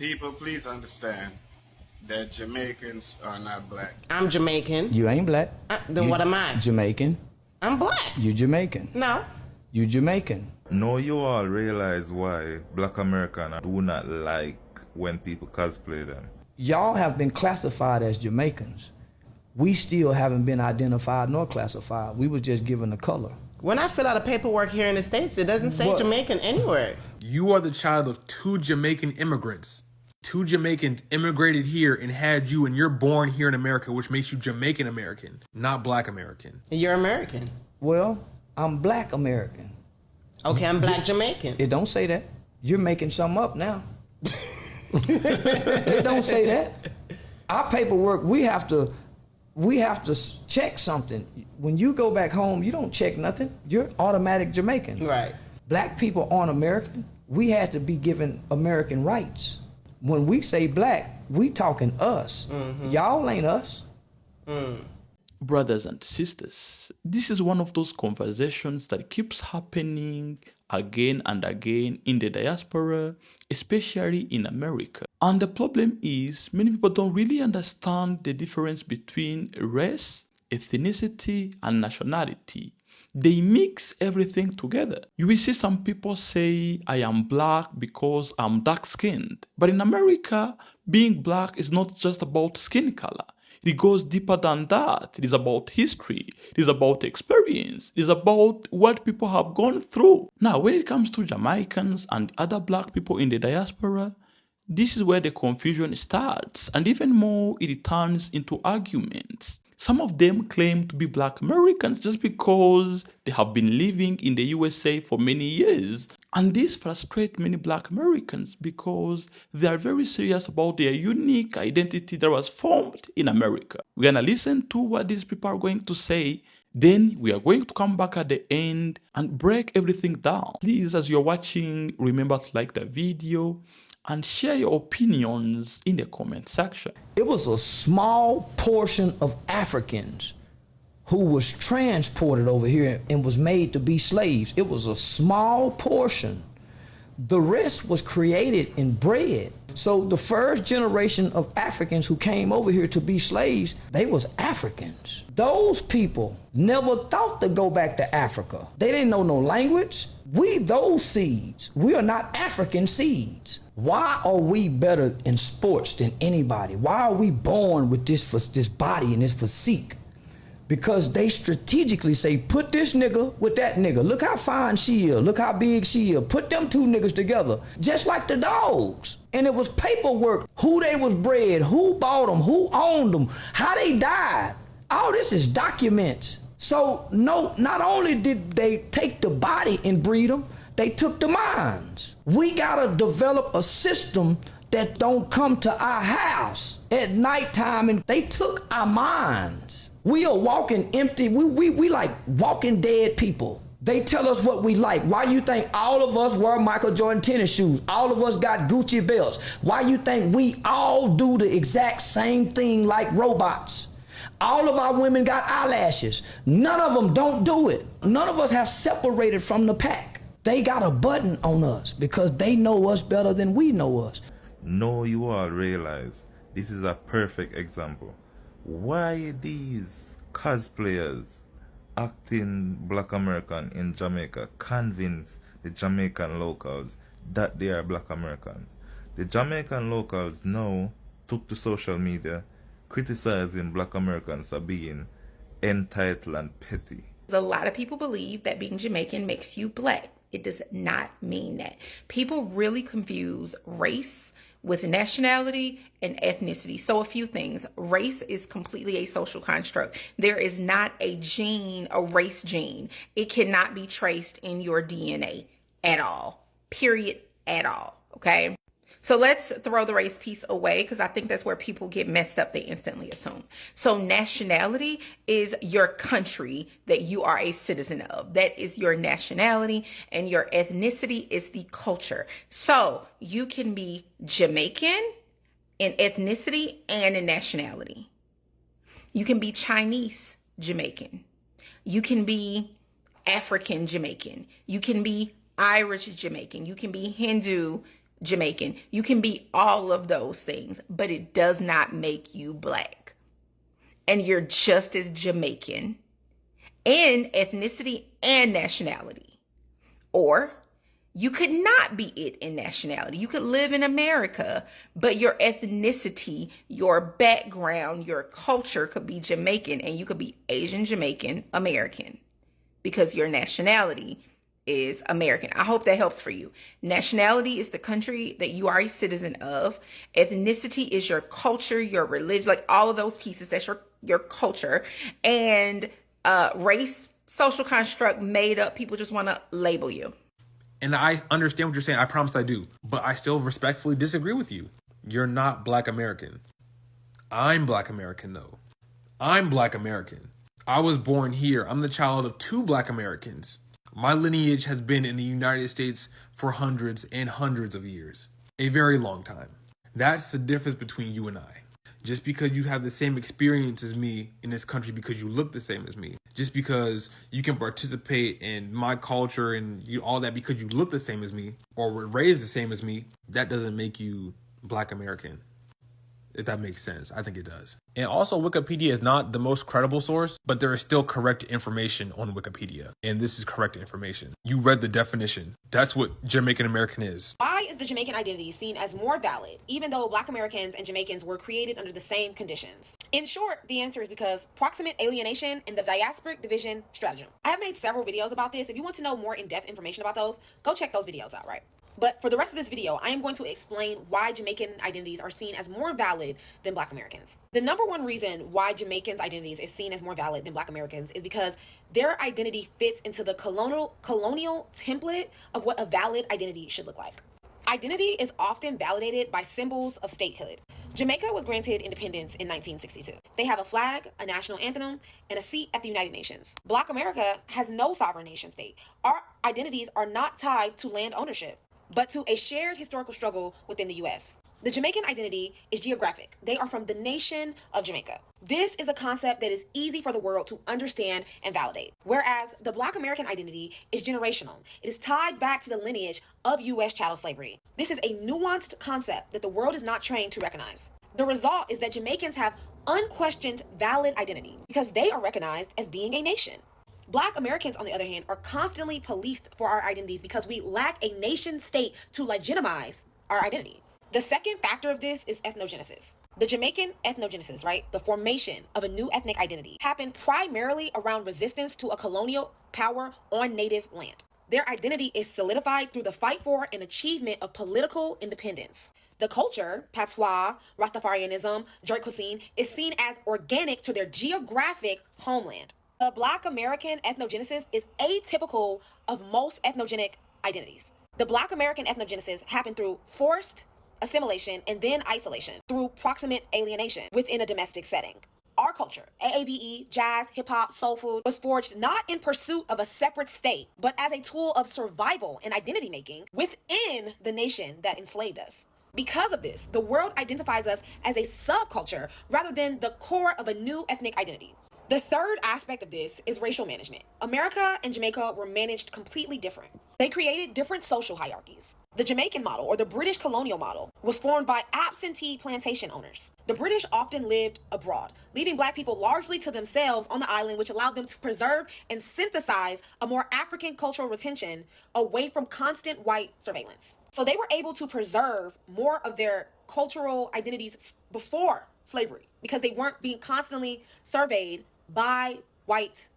People, please understand that Jamaicans are not black. I'm Jamaican. You ain't black. Then what am I? Jamaican. I'm black. You Jamaican. No. You Jamaican. Now you all realize why black Americans do not like when people cosplay them. Y'all have been classified as Jamaicans. We still haven't been identified nor classified. We were just given a color. When I fill out a paperwork here in the States, it doesn't say What? Jamaican anywhere. You are the child of two Jamaican immigrants. Two Jamaicans immigrated here and had you, and you're born here in America, which makes you Jamaican American, not black American. You're American. Well, I'm black American. Okay, I'm black Jamaican. It don't say that. You're making something up now. It don't say that. Our paperwork, we have to check something. When you go back home, you don't check nothing. You're automatic Jamaican. Right. Black people aren't American. We had to be given American rights. When we say black, we talking us. Y'all ain't us. Brothers and sisters, this is one of those conversations that keeps happening again and again in the diaspora, especially in America. And the problem is many people don't really understand the difference between race, ethnicity, and nationality. They mix everything together. You will see some people say, I am black because I'm dark-skinned. But in America, being black is not just about skin color. It goes deeper than that. It is about history. It is about experience. It is about what people have gone through. Now, when it comes to Jamaicans and other black people in the diaspora, this is where the confusion starts. And even more, it turns into arguments. Some of them claim to be black Americans just because they have been living in the USA for many years. And this frustrates many black Americans because they are very serious about their unique identity that was formed in America. We're going to listen to what these people are going to say. Then we are going to come back at the end and break everything down. Please, as you're watching, remember to like the video and share your opinions in the comment section. It was a small portion of Africans who was transported over here and was made to be slaves. It was a small portion. The rest was created and bred. So the first generation of Africans who came over here to be slaves, they was Africans. Those people never thought to go back to Africa. They didn't know no language. We those seeds. We are not African seeds. Why are we better in sports than anybody? Why are we born with this body and this physique? Because they strategically say, put this nigga with that nigga. Look how fine she is. Look how big she is. Put them two niggas together, just like the dogs. And it was paperwork, who they was bred, who bought them, who owned them, how they died. All this is documents. So no, not only did they take the body and breed them, they took the minds. We gotta develop a system that don't come to our house at nighttime, and they took our minds. We are walking empty. We like walking dead people. They tell us what we like. Why you think all of us wear Michael Jordan tennis shoes? All of us got Gucci belts. Why you think we all do the exact same thing like robots? All of our women got eyelashes. None of them don't do it. None of us have separated from the pack. They got a button on us because they know us better than we know us. Now you all realize this is a perfect example. Why these cosplayers acting black American in Jamaica convince the Jamaican locals that they are black Americans? The Jamaican locals now took to social media criticizing black Americans for being entitled and petty. A lot of people believe that being Jamaican makes you black. It does not mean that. People really confuse race with nationality and ethnicity. So a few things. Race is completely a social construct. There is not a gene, a race gene. It cannot be traced in your DNA at all. Period. At all. Okay? So let's throw the race piece away because I think that's where people get messed up. They instantly assume. So nationality is your country that you are a citizen of. That is your nationality, and your ethnicity is the culture. So you can be Jamaican in ethnicity and in nationality. You can be Chinese Jamaican. You can be African Jamaican. You can be Irish Jamaican. You can be Hindu Jamaican. You can be all of those things, but it does not make you black. And you're just as Jamaican in ethnicity and nationality. Or you could not be it in nationality. You could live in America, but your ethnicity, your background, your culture could be Jamaican, and you could be Asian Jamaican American because your nationality is American. I hope that helps for you. Nationality is the country that you are a citizen of. Ethnicity is your culture, your religion, like all of those pieces. That's your culture. And race, social construct, made up. People just want to label you. And I understand what you're saying. I promise I do. But I still respectfully disagree with you. You're not Black American. I'm Black American, though. I'm Black American. I was born here. I'm the child of 2 Black Americans. My lineage has been in the United States for hundreds and hundreds of years. A very long time. That's the difference between you and I. Just because you have the same experience as me in this country because you look the same as me. Just because you can participate in my culture and all that because you look the same as me or were raised the same as me, that doesn't make you Black American. If that makes sense. I think it does. And also, Wikipedia is not the most credible source, but there is still correct information on Wikipedia. And this is correct information. You read the definition. That's what Jamaican American is. Why is the Jamaican identity seen as more valid, even though Black Americans and Jamaicans were created under the same conditions? In short, the answer is because proximate alienation and the diasporic division stratagem. I have made several videos about this. If you want to know more in-depth information about those, go check those videos out, right? But for the rest of this video, I am going to explain why Jamaican identities are seen as more valid than Black Americans. The number one reason why Jamaicans' identities is seen as more valid than Black Americans is because their identity fits into the colonial template of what a valid identity should look like. Identity is often validated by symbols of statehood. Jamaica was granted independence in 1962. They have a flag, a national anthem, and a seat at the United Nations. Black America has no sovereign nation state. Our identities are not tied to land ownership, but to a shared historical struggle within the U.S. The Jamaican identity is geographic. They are from the nation of Jamaica. This is a concept that is easy for the world to understand and validate. Whereas the Black American identity is generational. It is tied back to the lineage of U.S. chattel slavery. This is a nuanced concept that the world is not trained to recognize. The result is that Jamaicans have unquestioned valid identity because they are recognized as being a nation. Black Americans, on the other hand, are constantly policed for our identities because we lack a nation state to legitimize our identity. The second factor of this is ethnogenesis. The Jamaican ethnogenesis, right, the formation of a new ethnic identity, happened primarily around resistance to a colonial power on native land. Their identity is solidified through the fight for and achievement of political independence. The culture, patois, Rastafarianism, jerk cuisine, is seen as organic to their geographic homeland. The Black American ethnogenesis is atypical of most ethnogenic identities. The Black American ethnogenesis happened through forced assimilation and then isolation through proximate alienation within a domestic setting. Our culture, AAVE, jazz, hip-hop, soul food, was forged not in pursuit of a separate state, but as a tool of survival and identity making within the nation that enslaved us. Because of this, the world identifies us as a subculture rather than the core of a new ethnic identity. The third aspect of this is racial management. America and Jamaica were managed completely different. They created different social hierarchies. The Jamaican model, or the British colonial model, was formed by absentee plantation owners. The British often lived abroad, leaving Black people largely to themselves on the island, which allowed them to preserve and synthesize a more African cultural retention away from constant white surveillance. So they were able to preserve more of their cultural identities before slavery because they weren't being constantly surveyed by white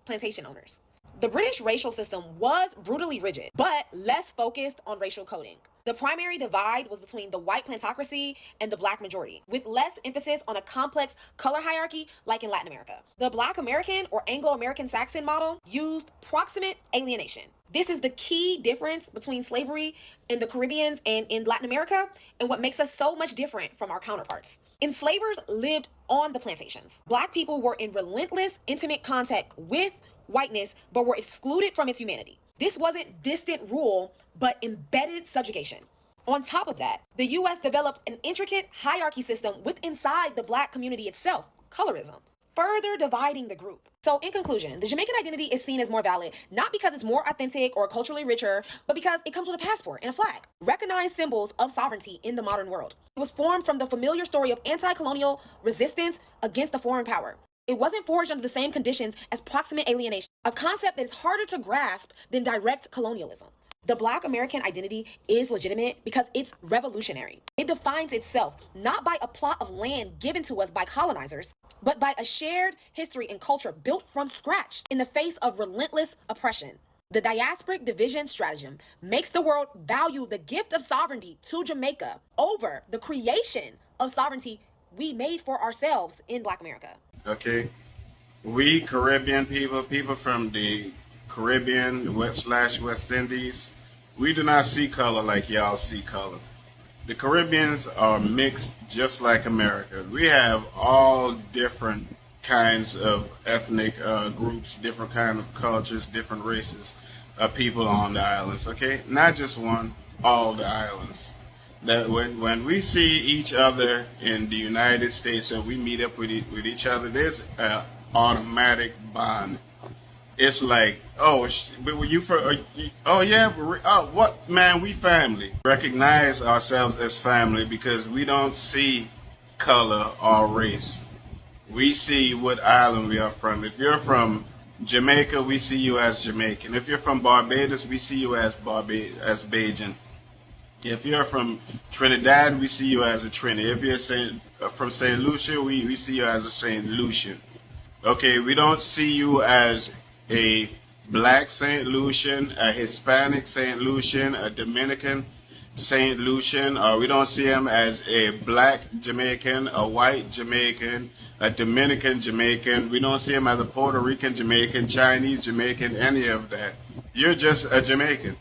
plantation owners. The British racial system was brutally rigid, but less focused on racial coding. The primary divide was between the white plantocracy and the Black majority, with less emphasis on a complex color hierarchy like in Latin America. The Black American or Anglo-American Saxon model used proximate alienation. This is the key difference between slavery in the Caribbean and in Latin America, and what makes us so much different from our counterparts. Enslavers lived on the plantations. Black people were in relentless, intimate contact with whiteness, but were excluded from its humanity. This wasn't distant rule, but embedded subjugation. On top of that, the U.S. developed an intricate hierarchy system inside the Black community itself, colorism. further dividing the group. So in conclusion, the Jamaican identity is seen as more valid, not because it's more authentic or culturally richer, but because it comes with a passport and a flag, recognized symbols of sovereignty in the modern world. It was formed from the familiar story of anti-colonial resistance against the foreign power. It wasn't forged under the same conditions as proximate alienation, a concept that is harder to grasp than direct colonialism. The Black American identity is legitimate because it's revolutionary. It defines itself not by a plot of land given to us by colonizers, but by a shared history and culture built from scratch in the face of relentless oppression. The diasporic division stratagem makes the world value the gift of sovereignty to Jamaica over the creation of sovereignty we made for ourselves in Black America. Okay, we Caribbean people from the Caribbean West Indies, we do not see color like y'all see color. The Caribbeans are mixed just like America. We have all different kinds of ethnic groups, different kind of cultures, different races of people on the islands, okay? Not just one, all the islands. That when we see each other in the United States and we meet up with each other, there's an automatic bond. It's like, oh, but were you for? Oh yeah, oh what man? We family. Recognize ourselves as family because we don't see color or race. We see what island we are from. If you're from Jamaica, we see you as Jamaican. If you're from Barbados, we see you as Bajan. If you're from Trinidad, we see you as a Trini. If you're from St. Lucia, we see you as a St. Lucian. Okay, we don't see you as a black St. Lucian, a Hispanic St. Lucian, a Dominican St. Lucian, or we don't see him as a black Jamaican, a white Jamaican, a Dominican Jamaican. We don't see him as a Puerto Rican Jamaican, Chinese Jamaican, any of that. You're just a Jamaican,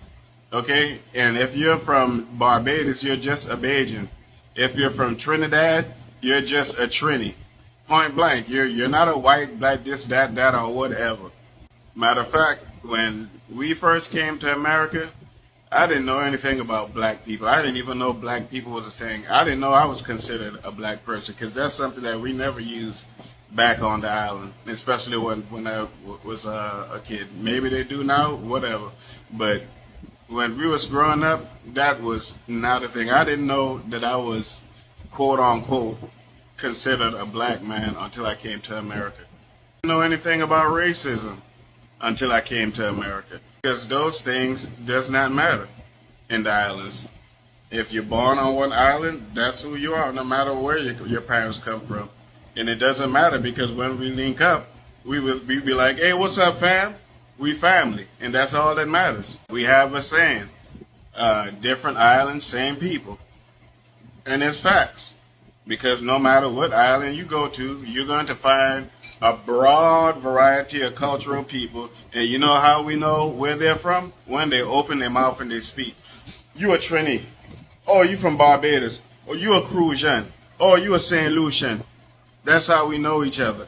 okay? And if you're from Barbados, you're just a Bajan. If you're from Trinidad, you're just a Trini. Point blank, you're not a white, black, this, that, or whatever. Matter of fact, when we first came to America, I didn't know anything about black people. I didn't even know black people was a thing. I didn't know I was considered a black person because that's something that we never used back on the island, especially when I was a kid. Maybe they do now, whatever. But when we was growing up, that was not a thing. I didn't know that I was, quote unquote, considered a black man until I came to America. I didn't know anything about racism until I came to America. Because those things does not matter in the islands. If you're born on one island, that's who you are, no matter where your parents come from. And it doesn't matter because when we link up, we be like, hey, what's up, fam? We family, and that's all that matters. We have a saying, different islands, same people. And it's facts. Because no matter what island you go to, you're going to find a broad variety of cultural people. And you know how we know where they're from? When they open their mouth and they speak. You a Trini. Oh, you from Barbados. Or you a Crucian. Oh, you a St. Lucian. That's how we know each other.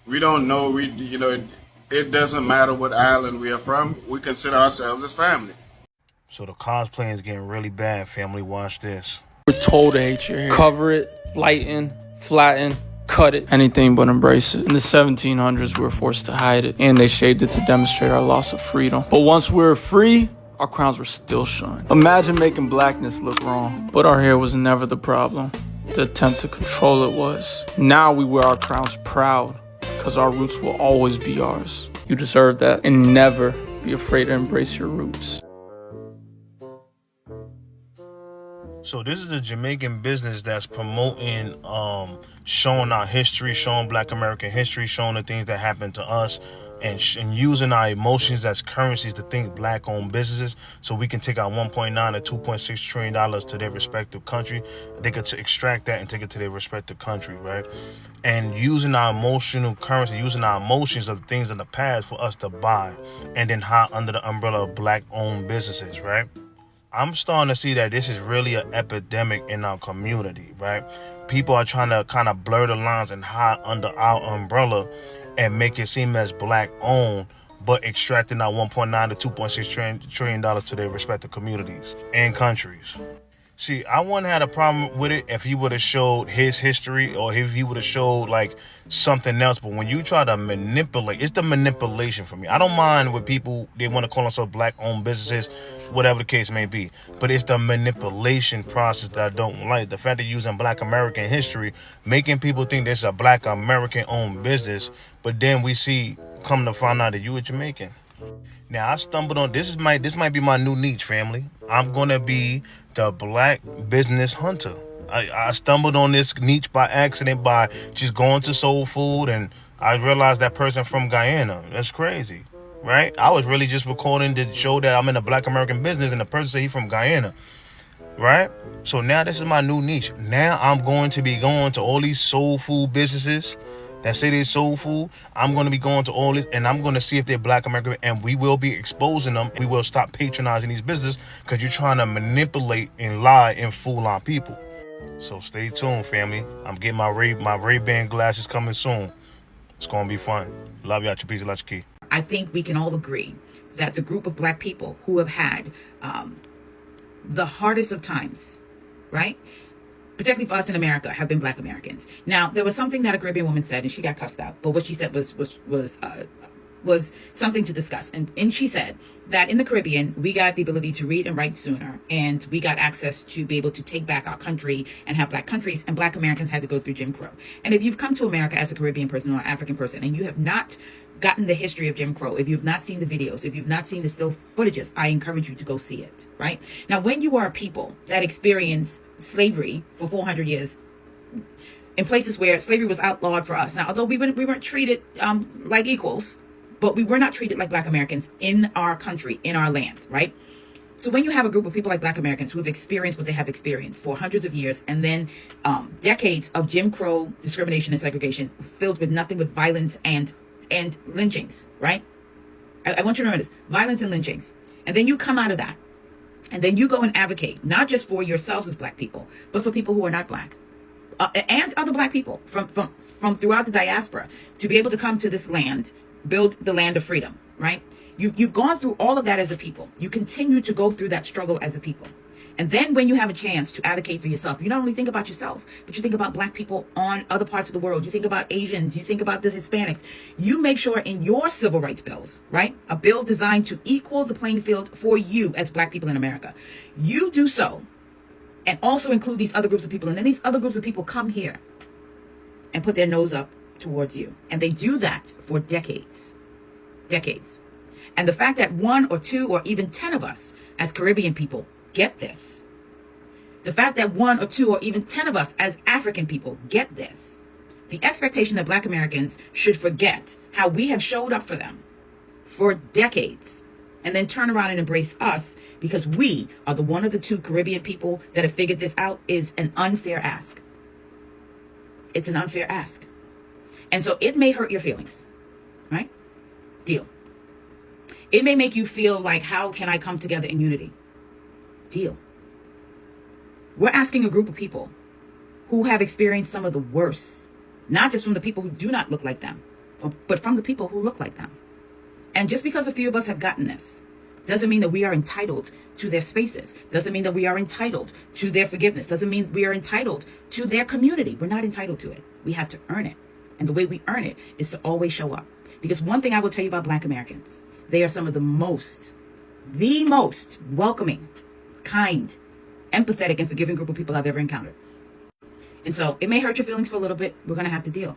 We don't know, it doesn't matter what island we are from. We consider ourselves as family. So the cosplaying is getting really bad, family. Watch this. We're told to hate your hair. Cover it, lighten, flatten, cut it, anything but embrace it. In the 1700s, we were forced to hide it, and they shaved it to demonstrate our loss of freedom. But once we were free, our crowns were still showing. Imagine making blackness look wrong. But our hair was never the problem. The attempt to control it was. Now we wear our crowns proud, because our roots will always be ours. You deserve that, and never be afraid to embrace your roots. So this is a Jamaican business that's promoting, showing our history, showing Black American history, showing the things that happened to us, and using our emotions as currencies to think Black-owned businesses, so we can take our $1.9 to $2.6 trillion to their respective country. They could extract that and take it to their respective country, right? And using our emotional currency, using our emotions of the things in the past for us to buy, and then hide under the umbrella of Black-owned businesses, right? I'm starting to see that this is really an epidemic in our community, right? People are trying to kind of blur the lines and hide under our umbrella and make it seem as Black-owned, but extracting our $1.9 to $2.6 trillion to their respective communities and countries. See, I wouldn't have had a problem with it if he would have showed his history or if he would have showed like something else. But when you try to manipulate, it's the manipulation for me. I don't mind with people, they want to call themselves black-owned businesses, whatever the case may be. But it's the manipulation process that I don't like. The fact that using Black American history, making people think this is a Black American-owned business, but then we see, come to find out that you a Jamaican. Now I stumbled on this might be my new niche, family. I'm gonna be the black business hunter. I stumbled on this niche by accident by just going to Soul Food, and I realized that person from Guyana. That's crazy, right? I was really just recording to show that I'm in the Black American business, and the person said he from Guyana, right? So now this is my new niche. Now I'm going to be going to all these soul food businesses that say they're soul food. I'm going to be going to all this, and I'm going to see if they're Black American, and we will be exposing them. We will stop patronizing these businesses because you're trying to manipulate and lie and fool our people. So stay tuned, family. I'm getting my Ray-Ban glasses coming soon. It's going to be fun. Love y'all. Chapiza Lachiki. I think we can all agree that the group of black people who have had the hardest of times, right? Particularly for us in America, have been Black Americans. Now, there was something that a Caribbean woman said, and she got cussed out. But what she said was something to discuss. And she said that in the Caribbean, we got the ability to read and write sooner, and we got access to be able to take back our country and have Black countries, and Black Americans had to go through Jim Crow. And if you've come to America as a Caribbean person or an African person, and you have not gotten the history of Jim Crow, if you've not seen the videos, if you've not seen the still footages, I encourage you to go see it, right? Now, when you are a people that experience slavery for 400 years in places where slavery was outlawed for us. Now, although we weren't treated like equals, but we were not treated like Black Americans in our country, in our land, right? So when you have a group of people like Black Americans who have experienced what they have experienced for hundreds of years, and then decades of Jim Crow discrimination and segregation filled with nothing but violence and lynchings, right? I want you to remember this, violence and lynchings. And then you come out of that, and then you go and advocate, not just for yourselves as Black people, but for people who are not Black, and other Black people from throughout the diaspora, to be able to come to this land, build the land of freedom, right? You've gone through all of that as a people. You continue to go through that struggle as a people. And then when you have a chance to advocate for yourself, you not only think about yourself, but you think about Black people on other parts of the world. You think about Asians. You think about the Hispanics. You make sure in your civil rights bills, right? A bill designed to equal the playing field for you as Black people in America. You do so and also include these other groups of people. And then these other groups of people come here and put their nose up towards you. And they do that for decades. Decades. And the fact that 1 or 2 or even 10 of us as Caribbean people get this. The fact that 1 or 2 or even 10 of us as African people get this. The expectation that Black Americans should forget how we have showed up for them for decades and then turn around and embrace us because we are the 1 or the 2 Caribbean people that have figured this out is an unfair ask. It's an unfair ask. And so it may hurt your feelings, right? Deal. It may make you feel like, how can I come together in unity? Deal. We're asking a group of people who have experienced some of the worst, not just from the people who do not look like them, but from the people who look like them. And just because a few of us have gotten this doesn't mean that we are entitled to their spaces. Doesn't mean that we are entitled to their forgiveness. Doesn't mean we are entitled to their community. We're not entitled to it. We have to earn it. And the way we earn it is to always show up. Because one thing I will tell you about Black Americans, they are some of the most welcoming, kind, empathetic, and forgiving group of people I've ever encountered. And so it may hurt your feelings for a little bit. We're going to have to deal.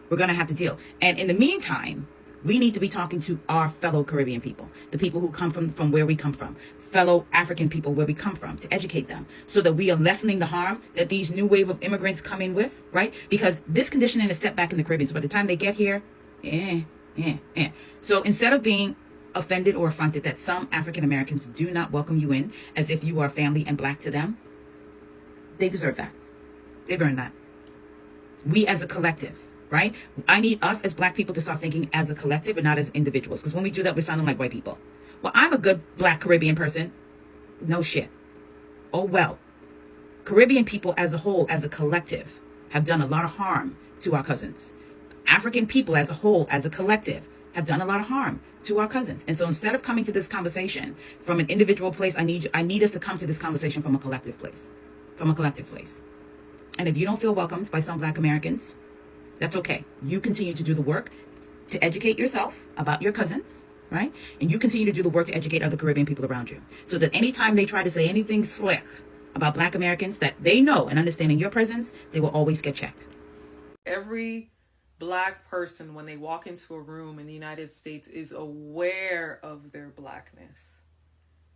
We're going to have to deal. And in the meantime, we need to be talking to our fellow Caribbean people, the people who come from where we come from, fellow African people where we come from, to educate them so that we are lessening the harm that these new wave of immigrants come in with, right? Because this conditioning is set back in the Caribbean. So by the time they get here, So instead of being offended or affronted that some African Americans do not welcome you in as if you are family and Black to them, they deserve that. They've earned that. We as a collective, right? I need us as Black people to start thinking as a collective and not as individuals. Because when we do that, we're sounding like white people. Well, I'm a good Black Caribbean person. No shit. Oh, well. Caribbean people as a whole, as a collective, have done a lot of harm to our cousins. African people as a whole, as a collective, have done a lot of harm to our cousins. And so instead of coming to this conversation from an individual place, I need us to come to this conversation from a collective place. from a collective place. And if you don't feel welcomed by some Black Americans, that's okay. You continue to do the work to educate yourself about your cousins, right? And you continue to do the work to educate other Caribbean people around you. So that anytime they try to say anything slick about Black Americans that they know and understand in your presence, they will always get checked. Every Black person, when they walk into a room in the United States, is aware of their Blackness.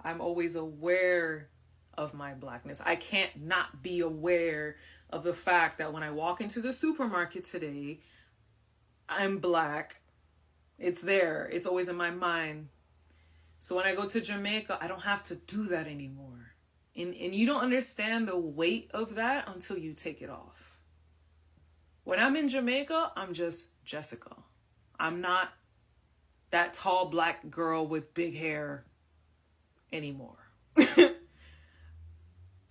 I'm always aware of my Blackness. I can't not be aware of the fact that when I walk into the supermarket today, I'm Black. It's there. It's always in my mind. So when I go to Jamaica, I don't have to do that anymore. And you don't understand the weight of that until you take it off. When I'm in Jamaica, I'm just Jessica. I'm not that tall Black girl with big hair anymore.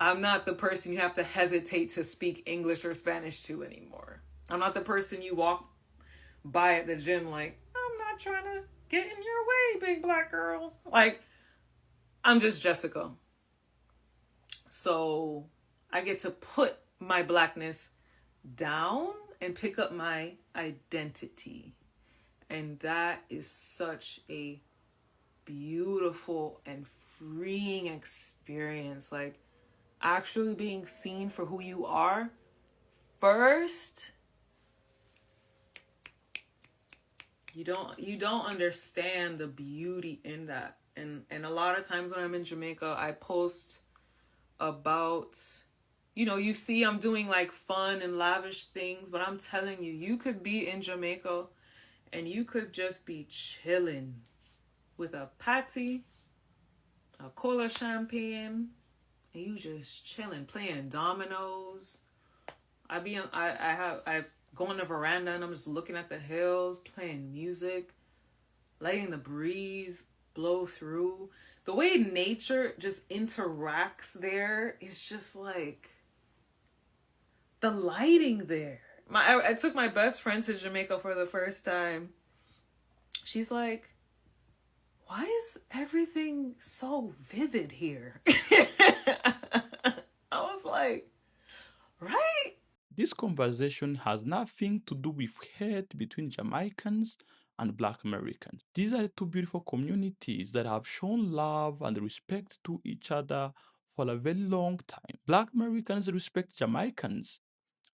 I'm not the person you have to hesitate to speak English or Spanish to anymore. I'm not the person you walk by at the gym like, I'm not trying to get in your way, big Black girl. Like, I'm just Jessica. So I get to put my Blackness down and pick up my identity. And that is such a beautiful and freeing experience. Like, actually being seen for who you are first. You don't understand the beauty in that. And a lot of times when I'm in Jamaica, I post about, you see I'm doing like fun and lavish things, but I'm telling you, you could be in Jamaica and you could just be chilling with a patty, a cola champagne, and you just chilling, playing dominoes. I go on the veranda and I'm just looking at the hills, playing music, letting the breeze blow through. The way nature just interacts there is just like the lighting there. I took my best friend to Jamaica for the first time. She's like, why is everything so vivid here? I was like, right? This conversation has nothing to do with hate between Jamaicans and Black Americans. These are two beautiful communities that have shown love and respect to each other for a very long time. Black Americans respect Jamaicans,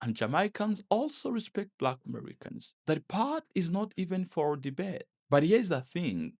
and Jamaicans also respect Black Americans. That part is not even for debate. But here's the thing.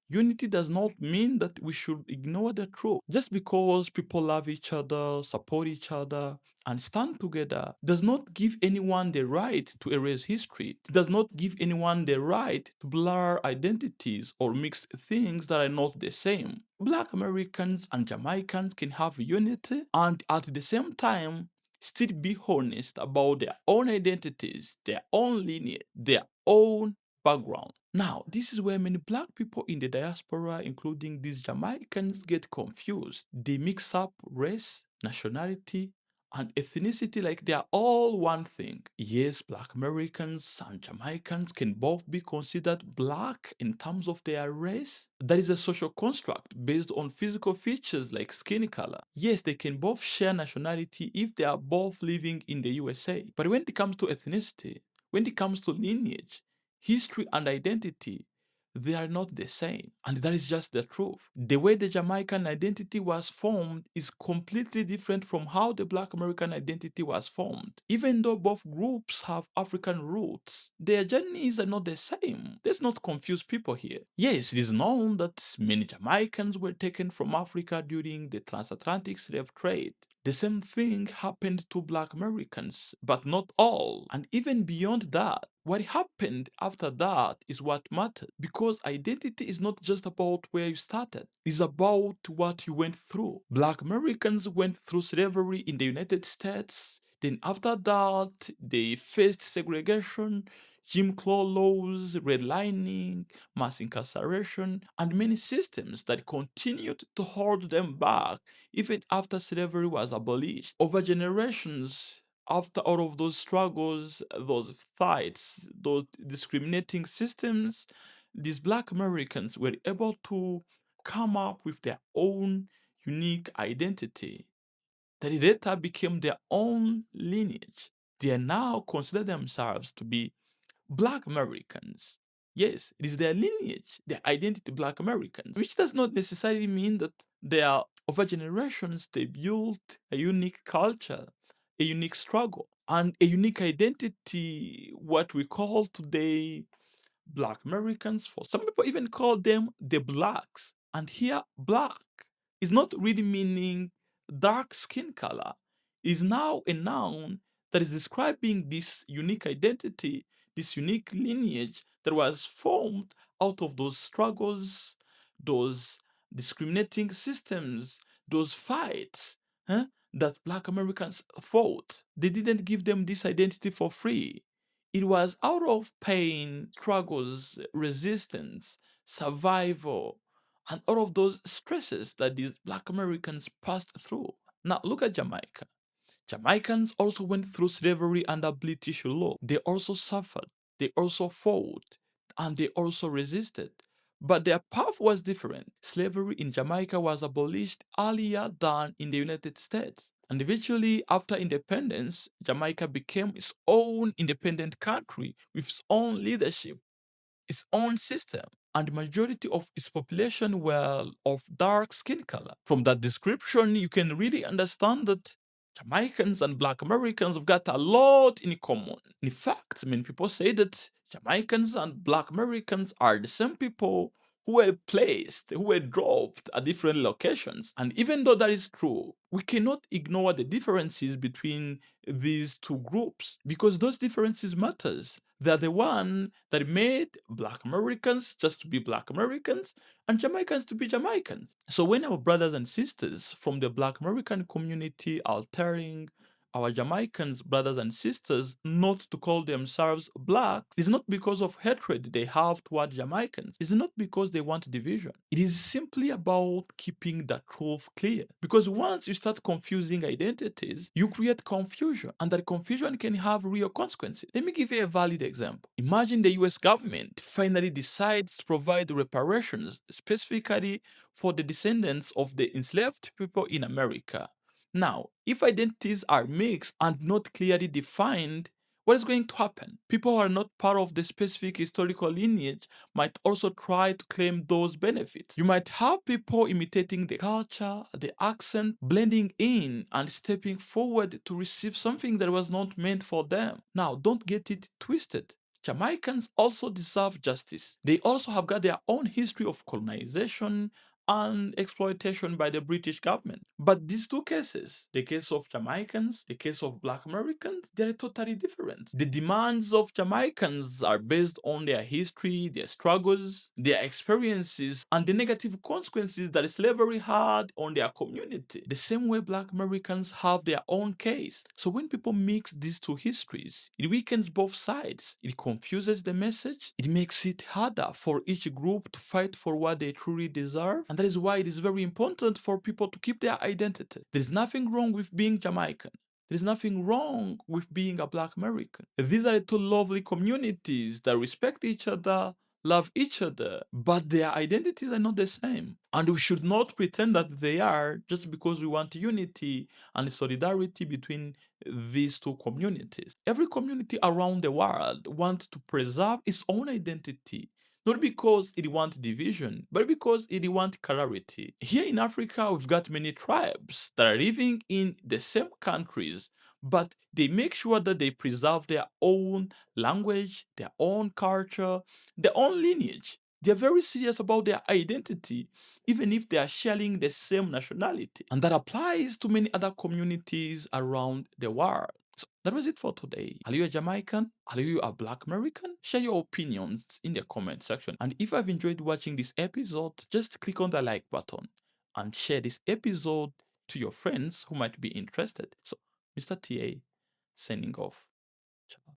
Unity does not mean that we should ignore the truth. Just because people love each other, support each other, and stand together does not give anyone the right to erase history. It does not give anyone the right to blur identities or mix things that are not the same. Black Americans and Jamaicans can have unity and at the same time still be honest about their own identities, their own lineage, their own background. Now, this is where many Black people in the diaspora, including these Jamaicans, get confused. They mix up race, nationality, and ethnicity like they are all one thing. Yes, Black Americans and Jamaicans can both be considered Black in terms of their race. That is a social construct based on physical features like skin color. Yes, they can both share nationality if they are both living in the USA. But when it comes to ethnicity, when it comes to lineage, history and identity, they are not the same. And that is just the truth. The way the Jamaican identity was formed is completely different from how the Black American identity was formed. Even though both groups have African roots, their journeys are not the same. Let's not confuse people here. Yes, it is known that many Jamaicans were taken from Africa during the transatlantic slave trade. The same thing happened to Black Americans, but not all. And even beyond that, what happened after that is what mattered. Because identity is not just about where you started, it's about what you went through. Black Americans went through slavery in the United States. Then after that, they faced segregation, Jim Crow laws, redlining, mass incarceration, and many systems that continued to hold them back even after slavery was abolished. Over generations, after all of those struggles, those fights, those discriminating systems, these Black Americans were able to come up with their own unique identity. They later became their own lineage. They now consider themselves to be Black Americans. Yes, it is their lineage, their identity, Black Americans, which does not necessarily mean that they are over generations, they built a unique culture, a unique struggle, and a unique identity, what we call today Black Americans. For some people, even call them the Blacks. And here, Black is not really meaning dark skin color. It is now a noun that is describing this unique identity, this unique lineage that was formed out of those struggles, those discriminating systems, those fights that Black Americans fought. They didn't give them this identity for free. It was out of pain, struggles, resistance, survival, and all of those stresses that these Black Americans passed through. Now, look at Jamaica. Jamaicans also went through slavery under British law. They also suffered, they also fought, and they also resisted. But their path was different. Slavery in Jamaica was abolished earlier than in the United States. And eventually, after independence, Jamaica became its own independent country with its own leadership, its own system, and the majority of its population were of dark skin color. From that description, you can really understand that Jamaicans and Black Americans have got a lot in common. In fact, many people say that Jamaicans and Black Americans are the same people who were placed, who were dropped at different locations. And even though that is true, we cannot ignore the differences between these two groups because those differences matters. They're the one that made Black Americans just to be Black Americans and Jamaicans to be Jamaicans. So when our brothers and sisters from the Black American community are telling our Jamaicans brothers and sisters not to call themselves Black, it's not because of hatred they have toward Jamaicans. It's not because they want division. It is simply about keeping the truth clear. Because once you start confusing identities, you create confusion, and that confusion can have real consequences. Let me give you a valid example. Imagine the US government finally decides to provide reparations specifically for the descendants of the enslaved people in America. Now, if identities are mixed and not clearly defined, what is going to happen? People who are not part of the specific historical lineage might also try to claim those benefits. You might have people imitating the culture, the accent, blending in and stepping forward to receive something that was not meant for them. Now, don't get it twisted. Jamaicans also deserve justice. They also have got their own history of colonization and exploitation by the British government. But these two cases, the case of Jamaicans, the case of Black Americans, they're totally different. The demands of Jamaicans are based on their history, their struggles, their experiences, and the negative consequences that slavery had on their community. The same way Black Americans have their own case. So when people mix these two histories, it weakens both sides. It confuses the message. It makes it harder for each group to fight for what they truly deserve. And that is why it is very important for people to keep their identity. There is nothing wrong with being Jamaican. There is nothing wrong with being a Black American. These are two lovely communities that respect each other, love each other, but their identities are not the same. And we should not pretend that they are just because we want unity and solidarity between these two communities. Every community around the world wants to preserve its own identity, not because it wants division, but because it wants clarity. Here in Africa, we've got many tribes that are living in the same countries, but they make sure that they preserve their own language, their own culture, their own lineage. They're very serious about their identity, even if they are sharing the same nationality. And that applies to many other communities around the world. So that was it for today. Are you a Jamaican? Are you a Black American? Share your opinions in the comment section. And if I've enjoyed watching this episode, just click on the like button and share this episode to your friends who might be interested. So, Mr. TA, signing off.